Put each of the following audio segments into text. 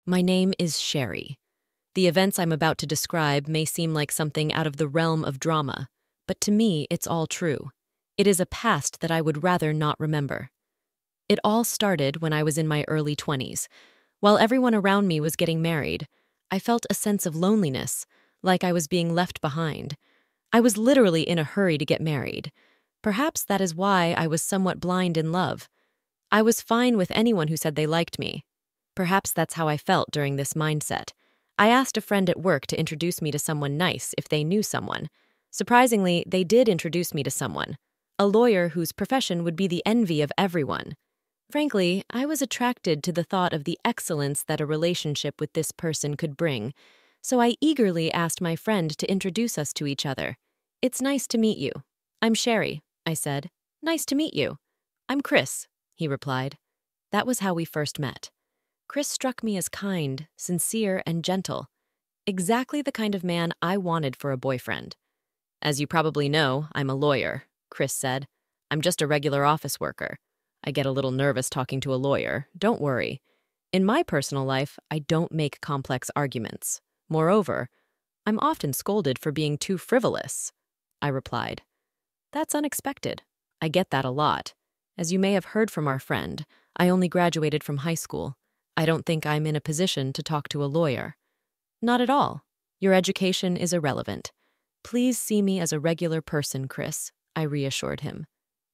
My name is Sherry. The events I'm about to describe may seem like something out of the realm of drama, but to me, it's all true. It is a past that I would rather not remember. It all started when I was in my early 20s. While everyone around me was getting married, I felt a sense of loneliness, like I was being left behind. I was literally in a hurry to get married. Perhaps that is why I was somewhat blind in love. I was fine with anyone who said they liked me. Perhaps that's how I felt during this mindset. I asked a friend at work to introduce me to someone nice if they knew someone. Surprisingly, they did introduce me to someone, a lawyer whose profession would be the envy of everyone. Frankly, I was attracted to the thought of the excellence that a relationship with this person could bring, so I eagerly asked my friend to introduce us to each other. "It's nice to meet you. I'm Sherry," I said. "Nice to meet you." "I'm Chris," he replied. That was how we first met. Chris struck me as kind, sincere, and gentle. Exactly the kind of man I wanted for a boyfriend. "As you probably know, I'm a lawyer," Chris said. "I'm just a regular office worker. I get a little nervous talking to a lawyer. Don't worry. In my personal life, I don't make complex arguments. Moreover, I'm often scolded for being too frivolous." I replied. "That's unexpected. I get that a lot. As you may have heard from our friend, I only graduated from high school. I don't think I'm in a position to talk to a lawyer." "Not at all. Your education is irrelevant. Please see me as a regular person, Chris," I reassured him.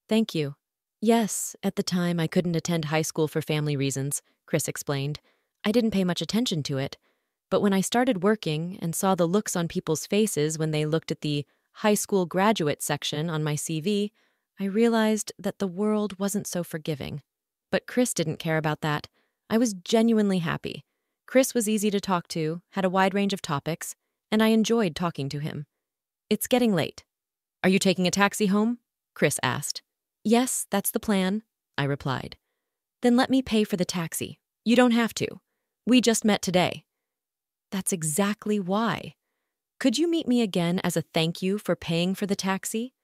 "Thank you." "Yes, at the time I couldn't attend high school for family reasons," Chris explained. "I didn't pay much attention to it. But when I started working and saw the looks on people's faces when they looked at the high school graduate section on my CV, I realized that the world wasn't so forgiving." But Chris didn't care about that. I was genuinely happy. Chris was easy to talk to, had a wide range of topics, and I enjoyed talking to him. "It's getting late. Are you taking a taxi home?" Chris asked. "Yes, that's the plan," I replied. "Then let me pay for the taxi. You don't have to. We just met today." "That's exactly why. Could you meet me again as a thank you for paying for the taxi?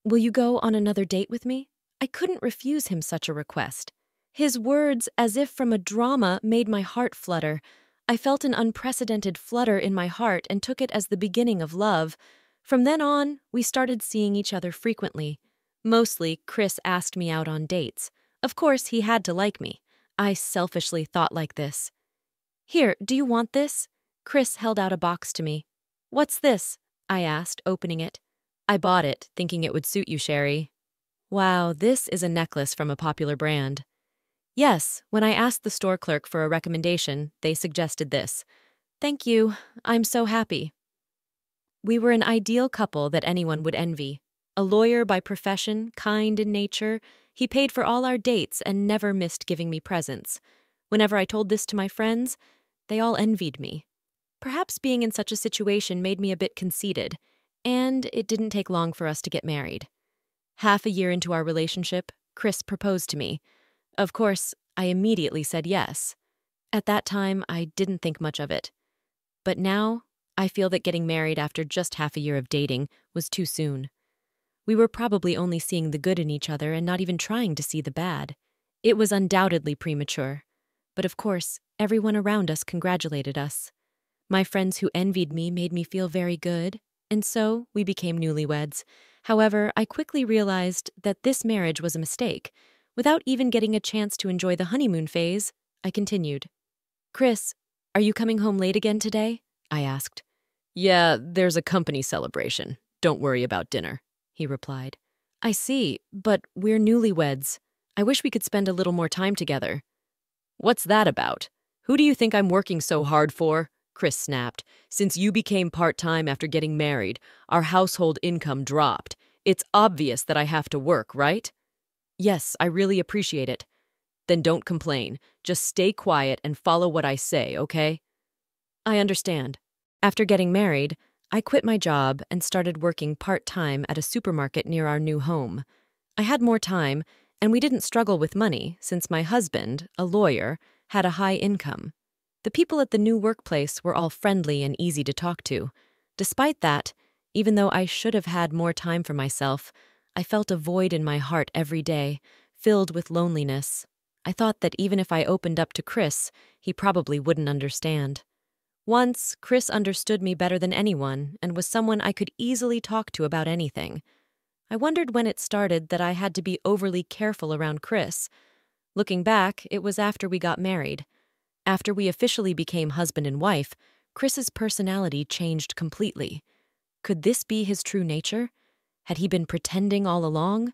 Will you go on another date with me?" I couldn't refuse him such a request. His words, as if from a drama, made my heart flutter. I felt an unprecedented flutter in my heart and took it as the beginning of love. From then on, we started seeing each other frequently. Mostly, Chris asked me out on dates. Of course, he had to like me. I selfishly thought like this. "Here, do you want this?" Chris held out a box to me. "What's this?" I asked, opening it. "I bought it, thinking it would suit you, Sherry." "Wow, this is a necklace from a popular brand." "Yes, when I asked the store clerk for a recommendation, they suggested this." "Thank you. I'm so happy." We were an ideal couple that anyone would envy. A lawyer by profession, kind in nature, he paid for all our dates and never missed giving me presents. Whenever I told this to my friends, they all envied me. Perhaps being in such a situation made me a bit conceited, and it didn't take long for us to get married. Half a year into our relationship, Chris proposed to me. Of course, I immediately said yes. At that time, I didn't think much of it. But now, I feel that getting married after just half a year of dating was too soon. We were probably only seeing the good in each other and not even trying to see the bad. It was undoubtedly premature. But of course, everyone around us congratulated us. My friends who envied me made me feel very good, and so we became newlyweds. However, I quickly realized that this marriage was a mistake. Without even getting a chance to enjoy the honeymoon phase, I continued. "Chris, are you coming home late again today?" I asked. "Yeah, there's a company celebration. Don't worry about dinner," he replied. "I see, but we're newlyweds. I wish we could spend a little more time together." "What's that about? Who do you think I'm working so hard for?" Chris snapped. "Since you became part-time after getting married, our household income dropped. It's obvious that I have to work, right?" "Yes, I really appreciate it." "Then don't complain. Just stay quiet and follow what I say, okay?" "I understand." After getting married, I quit my job and started working part-time at a supermarket near our new home. I had more time, and we didn't struggle with money since my husband, a lawyer, had a high income. The people at the new workplace were all friendly and easy to talk to. Despite that, even though I should have had more time for myself, I felt a void in my heart every day, filled with loneliness. I thought that even if I opened up to Chris, he probably wouldn't understand. Once, Chris understood me better than anyone and was someone I could easily talk to about anything. I wondered when it started that I had to be overly careful around Chris. Looking back, it was after we got married. After we officially became husband and wife, Chris's personality changed completely. Could this be his true nature? Had he been pretending all along?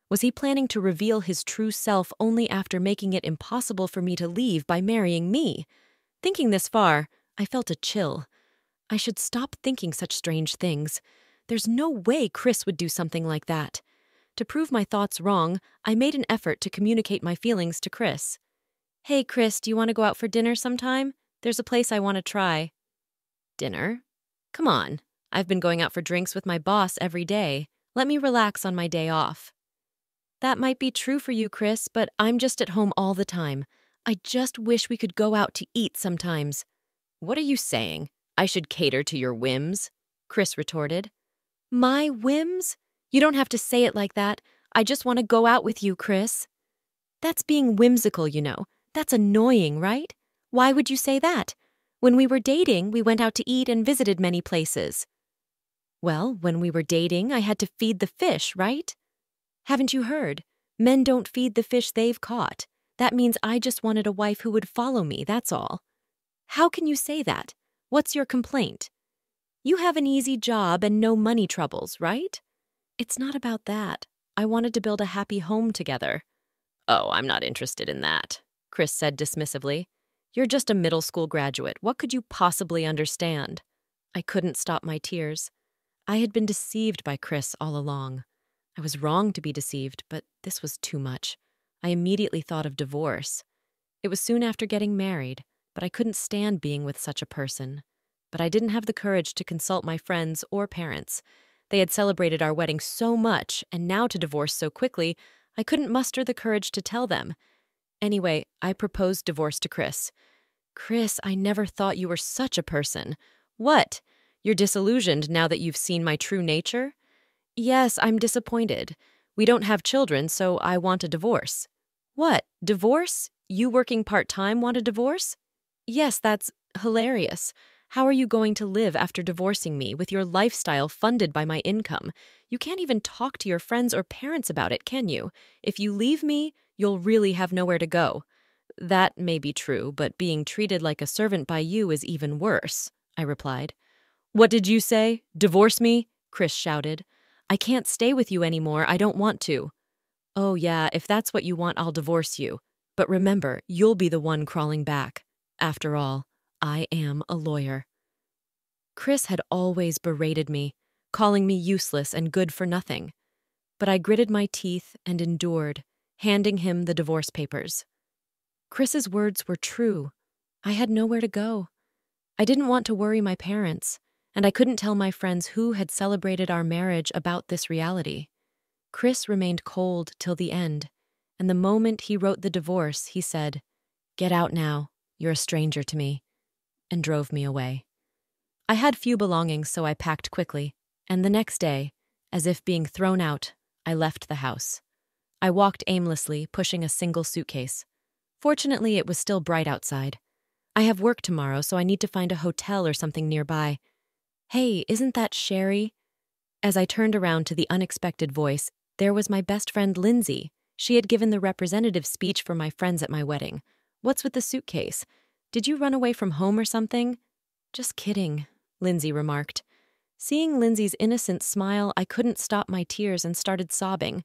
Was he planning to reveal his true self only after making it impossible for me to leave by marrying me? Thinking this far, I felt a chill. I should stop thinking such strange things. There's no way Chris would do something like that. To prove my thoughts wrong, I made an effort to communicate my feelings to Chris. "Hey, Chris, do you want to go out for dinner sometime? There's a place I want to try." "Dinner? Come on. I've been going out for drinks with my boss every day. Let me relax on my day off." "That might be true for you, Chris, but I'm just at home all the time. I just wish we could go out to eat sometimes." "What are you saying? I should cater to your whims?" Chris retorted. "My whims? You don't have to say it like that. I just want to go out with you, Chris." "That's being whimsical, you know. That's annoying, right? Why would you say that? When we were dating, we went out to eat and visited many places." "Well, when we were dating, I had to feed the fish, right?" "Haven't you heard? Men don't feed the fish they've caught. That means I just wanted a wife who would follow me, that's all." "How can you say that? What's your complaint?" "You have an easy job and no money troubles, right?" "It's not about that. I wanted to build a happy home together." "Oh, I'm not interested in that," Chris said dismissively. "You're just a middle school graduate. What could you possibly understand?" I couldn't stop my tears. I had been deceived by Chris all along. I was wrong to be deceived, but this was too much. I immediately thought of divorce. It was soon after getting married, but I couldn't stand being with such a person. But I didn't have the courage to consult my friends or parents. They had celebrated our wedding so much, and now to divorce so quickly, I couldn't muster the courage to tell them. Anyway, I proposed divorce to Chris. "Chris, I never thought you were such a person." "What? You're disillusioned now that you've seen my true nature?" "Yes, I'm disappointed. We don't have children, so I want a divorce." "What? Divorce? You working part-time want a divorce?" "Yes, that's hilarious. How are you going to live after divorcing me with your lifestyle funded by my income? You can't even talk to your friends or parents about it, can you? If you leave me, you'll really have nowhere to go." "That may be true, but being treated like a servant by you is even worse," I replied. "What did you say? Divorce me?" Chris shouted. "I can't stay with you anymore. I don't want to." "Oh yeah, if that's what you want, I'll divorce you. But remember, you'll be the one crawling back. After all, I am a lawyer." Chris had always berated me, calling me useless and good for nothing. But I gritted my teeth and endured, handing him the divorce papers. Chris's words were true. I had nowhere to go. I didn't want to worry my parents, and I couldn't tell my friends who had celebrated our marriage about this reality. Chris remained cold till the end, and the moment he wrote the divorce, he said, "Get out now, you're a stranger to me," and drove me away. I had few belongings, so I packed quickly, and the next day, as if being thrown out, I left the house. I walked aimlessly, pushing a single suitcase. Fortunately, it was still bright outside. I have work tomorrow, so I need to find a hotel or something nearby. "Hey, isn't that Sherry?" As I turned around to the unexpected voice, there was my best friend Lindsay. She had given the representative speech for my friends at my wedding. "What's with the suitcase? Did you run away from home or something?" "Just kidding," Lindsay remarked. Seeing Lindsay's innocent smile, I couldn't stop my tears and started sobbing.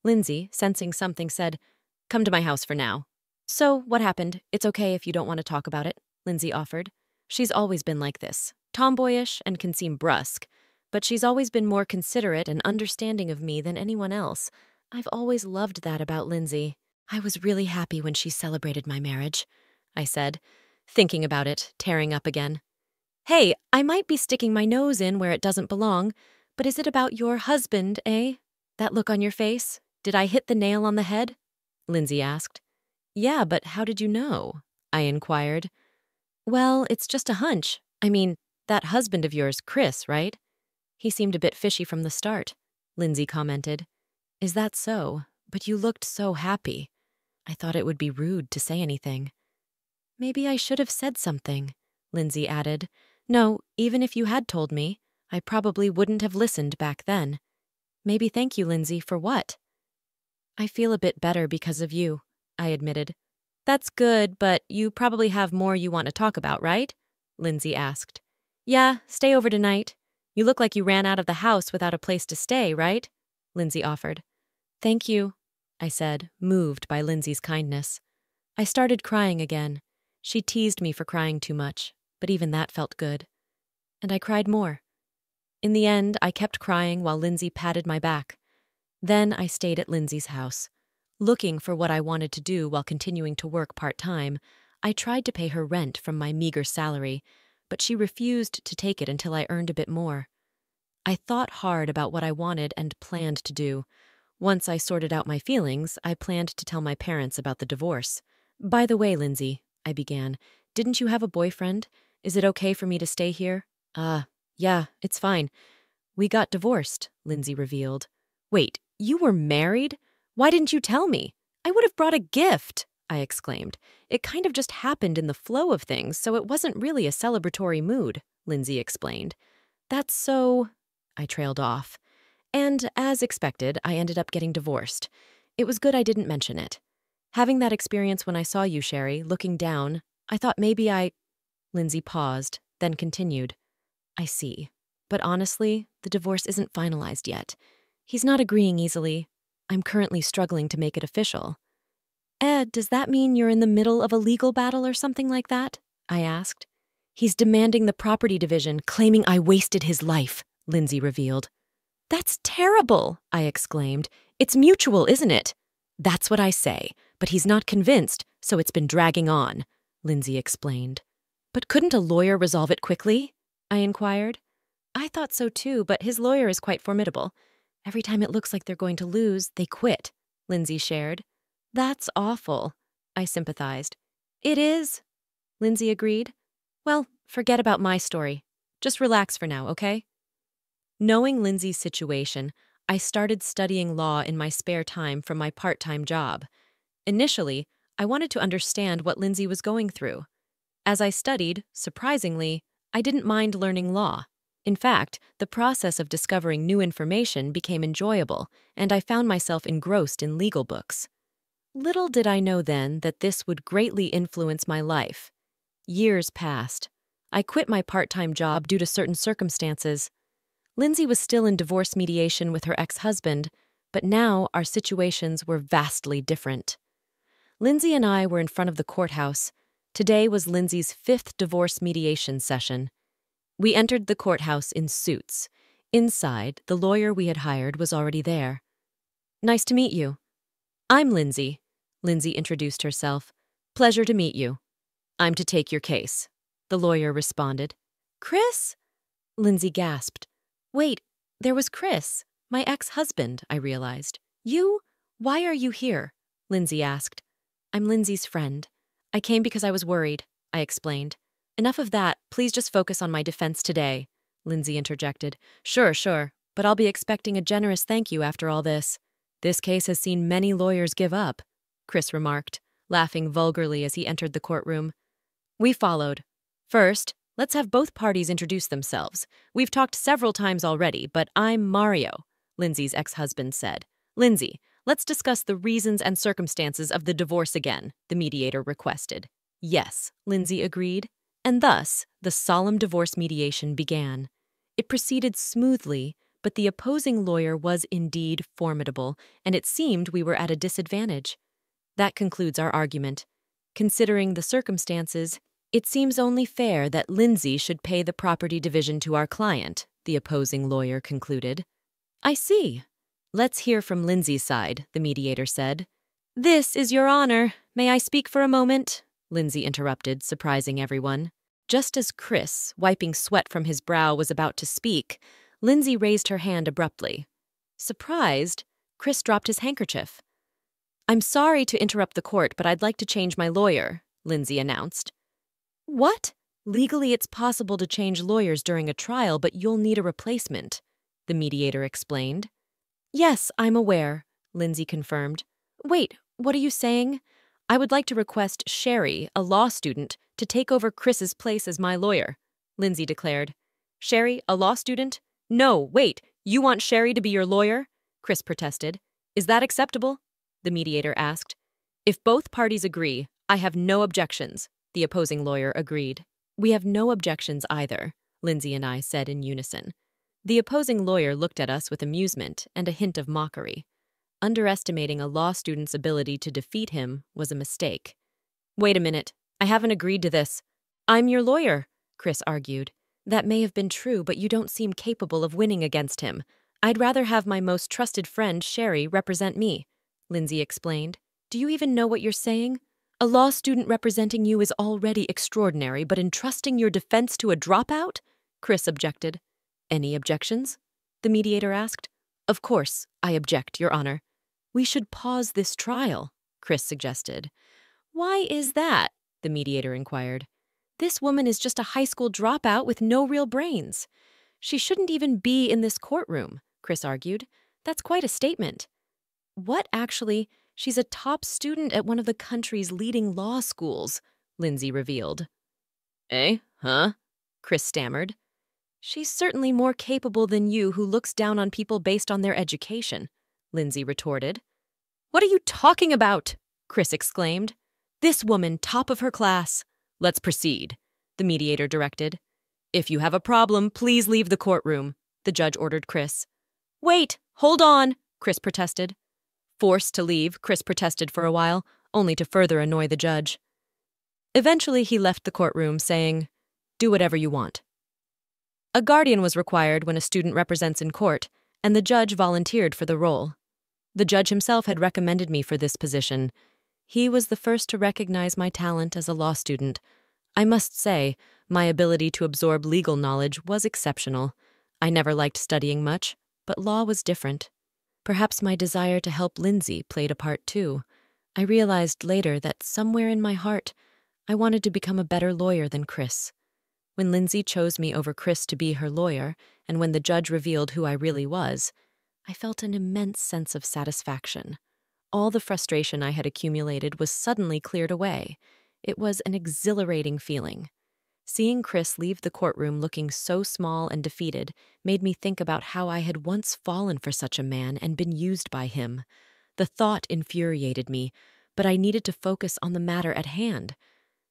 Lindsay, sensing something, said, "Come to my house for now." "So, what happened? It's okay if you don't want to talk about it," Lindsay offered. She's always been like this, tomboyish and can seem brusque, but she's always been more considerate and understanding of me than anyone else. I've always loved that about Lindsay. "I was really happy when she celebrated my marriage," I said, thinking about it, tearing up again. "Hey, I might be sticking my nose in where it doesn't belong, but is it about your husband, eh? That look on your face? Did I hit the nail on the head?" Lindsay asked. "Yeah, but how did you know?" I inquired. "Well, it's just a hunch. I mean, that husband of yours, Chris, right?" "He seemed a bit fishy from the start," Lindsay commented. "Is that so? But you looked so happy." I thought it would be rude to say anything. Maybe I should have said something, Lindsay added. No, even if you had told me, I probably wouldn't have listened back then. Maybe thank you, Lindsay, for what? I feel a bit better because of you, I admitted. That's good, but you probably have more you want to talk about, right? Lindsay asked. Yeah, stay over tonight. You look like you ran out of the house without a place to stay, right? Lindsay offered. Thank you, I said, moved by Lindsay's kindness. I started crying again. She teased me for crying too much, but even that felt good. And I cried more. In the end, I kept crying while Lindsay patted my back. Then I stayed at Lindsay's house. Looking for what I wanted to do while continuing to work part-time, I tried to pay her rent from my meager salary, but she refused to take it until I earned a bit more. I thought hard about what I wanted and planned to do. Once I sorted out my feelings, I planned to tell my parents about the divorce. By the way, Lindsay, I began, didn't you have a boyfriend? Is it okay for me to stay here? Yeah, it's fine. We got divorced, Lindsay revealed. Wait, you were married? Why didn't you tell me? I would have brought a gift, I exclaimed. It kind of just happened in the flow of things, so it wasn't really a celebratory mood, Lindsay explained. That's so... I trailed off. And as expected, I ended up getting divorced. It was good I didn't mention it. Having that experience when I saw you, Sherry, looking down, I thought maybe Lindsay paused, then continued. I see. But honestly, the divorce isn't finalized yet. He's not agreeing easily. I'm currently struggling to make it official. Ed, does that mean you're in the middle of a legal battle or something like that? I asked. He's demanding the property division, claiming I wasted his life, Lindsay revealed. That's terrible, I exclaimed. It's mutual, isn't it? That's what I say, but he's not convinced, so it's been dragging on, Lindsay explained. But couldn't a lawyer resolve it quickly? I inquired. I thought so too, but his lawyer is quite formidable. Every time it looks like they're going to lose, they quit, Lindsay shared. That's awful, I sympathized. It is, Lindsay agreed. Well, forget about my story. Just relax for now, okay? Knowing Lindsay's situation, I started studying law in my spare time from my part-time job. Initially, I wanted to understand what Lindsay was going through. As I studied, surprisingly, I didn't mind learning law. In fact, the process of discovering new information became enjoyable, and I found myself engrossed in legal books. Little did I know then that this would greatly influence my life. Years passed. I quit my part-time job due to certain circumstances. Lindsay was still in divorce mediation with her ex-husband, but now our situations were vastly different. Lindsay and I were in front of the courthouse. Today was Lindsay's 5th divorce mediation session. We entered the courthouse in suits. Inside, the lawyer we had hired was already there. Nice to meet you. I'm Lindsay. Lindsay introduced herself. Pleasure to meet you. I'm to take your case, the lawyer responded. Chris? Lindsay gasped. Wait, there was Chris, my ex-husband, I realized. You? Why are you here? Lindsay asked. I'm Lindsay's friend. I came because I was worried, I explained. Enough of that, please just focus on my defense today, Lindsay interjected. Sure, but I'll be expecting a generous thank you after all this. This case has seen many lawyers give up, Chris remarked, laughing vulgarly as he entered the courtroom. We followed. First, let's have both parties introduce themselves. We've talked several times already, but I'm Mario, Lindsay's ex-husband said. Lindsay, let's discuss the reasons and circumstances of the divorce again, the mediator requested. Yes, Lindsay agreed. And thus, the solemn divorce mediation began. It proceeded smoothly, but the opposing lawyer was indeed formidable, and it seemed we were at a disadvantage. That concludes our argument. Considering the circumstances, it seems only fair that Lindsay should pay the property division to our client, the opposing lawyer concluded. I see. Let's hear from Lindsay's side, the mediator said. This is your honor. May I speak for a moment? Lindsay interrupted, surprising everyone. Just as Chris, wiping sweat from his brow, was about to speak, Lindsay raised her hand abruptly. Surprised, Chris dropped his handkerchief. I'm sorry to interrupt the court, but I'd like to change my lawyer, Lindsay announced. What? Legally, it's possible to change lawyers during a trial, but you'll need a replacement, the mediator explained. Yes, I'm aware, Lindsay confirmed. Wait, what are you saying? I would like to request Sherry, a law student, to take over Chris's place as my lawyer, Lindsay declared. Sherry, a law student? No, wait, you want Sherry to be your lawyer? Chris protested. Is that acceptable? The mediator asked. If both parties agree, I have no objections, the opposing lawyer agreed. We have no objections either, Lindsay and I said in unison. The opposing lawyer looked at us with amusement and a hint of mockery. Underestimating a law student's ability to defeat him was a mistake. Wait a minute, I haven't agreed to this. I'm your lawyer, Chris argued. That may have been true, but you don't seem capable of winning against him. I'd rather have my most trusted friend, Sherry, represent me, Lindsay explained. Do you even know what you're saying? A law student representing you is already extraordinary, but entrusting your defense to a dropout? Chris objected. Any objections? The mediator asked. Of course, I object, Your Honor. We should pause this trial, Chris suggested. Why is that? The mediator inquired. This woman is just a high school dropout with no real brains. She shouldn't even be in this courtroom, Chris argued. That's quite a statement. What actually? She's a top student at one of the country's leading law schools, Lindsay revealed. Eh? Huh? Chris stammered. She's certainly more capable than you who looks down on people based on their education, Lindsay retorted. What are you talking about? Chris exclaimed. This woman, top of her class. Let's proceed, the mediator directed. If you have a problem, please leave the courtroom, the judge ordered Chris. Wait, hold on, Chris protested. Forced to leave, Chris protested for a while, only to further annoy the judge. Eventually, he left the courtroom, saying, Do whatever you want. A guardian was required when a student represents in court, and the judge volunteered for the role. The judge himself had recommended me for this position. He was the first to recognize my talent as a law student. I must say, my ability to absorb legal knowledge was exceptional. I never liked studying much, but law was different. Perhaps my desire to help Lindsay played a part too. I realized later that somewhere in my heart, I wanted to become a better lawyer than Chris. When Lindsay chose me over Chris to be her lawyer, and when the judge revealed who I really was, I felt an immense sense of satisfaction. All the frustration I had accumulated was suddenly cleared away. It was an exhilarating feeling. Seeing Chris leave the courtroom looking so small and defeated made me think about how I had once fallen for such a man and been used by him. The thought infuriated me, but I needed to focus on the matter at hand.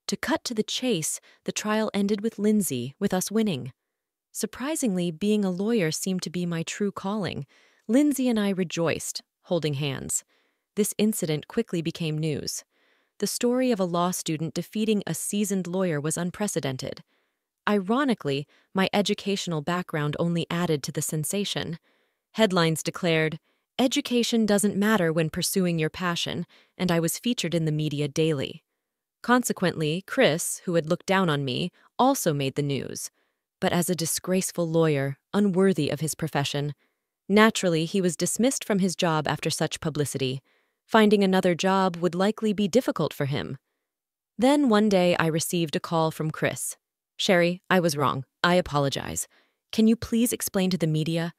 To cut to the chase, the trial ended with Lindsay, with us winning. Surprisingly, being a lawyer seemed to be my true calling. Lindsay and I rejoiced, holding hands. This incident quickly became news. The story of a law student defeating a seasoned lawyer was unprecedented. Ironically, my educational background only added to the sensation. Headlines declared, "Education doesn't matter when pursuing your passion," and I was featured in the media daily. Consequently, Chris, who had looked down on me, also made the news, but as a disgraceful lawyer, unworthy of his profession. Naturally, he was dismissed from his job after such publicity. Finding another job would likely be difficult for him. Then one day I received a call from Chris. Sherry, I was wrong. I apologize. Can you please explain to the media?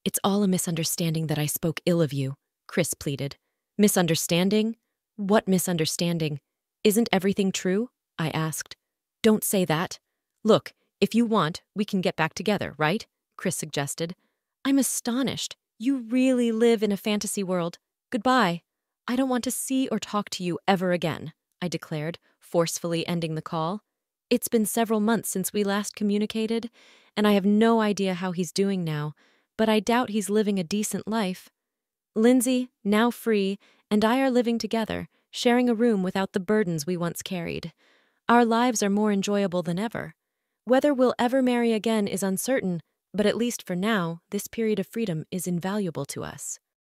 It's all a misunderstanding that I spoke ill of you, Chris pleaded. Misunderstanding? What misunderstanding? Isn't everything true? I asked. Don't say that. Look, if you want, we can get back together, right? Chris suggested. I'm astonished. You really live in a fantasy world. Goodbye. I don't want to see or talk to you ever again, I declared, forcefully ending the call. It's been several months since we last communicated, and I have no idea how he's doing now, but I doubt he's living a decent life. Lindsay, now free, and I are living together, sharing a room without the burdens we once carried. Our lives are more enjoyable than ever. Whether we'll ever marry again is uncertain, but at least for now, this period of freedom is invaluable to us.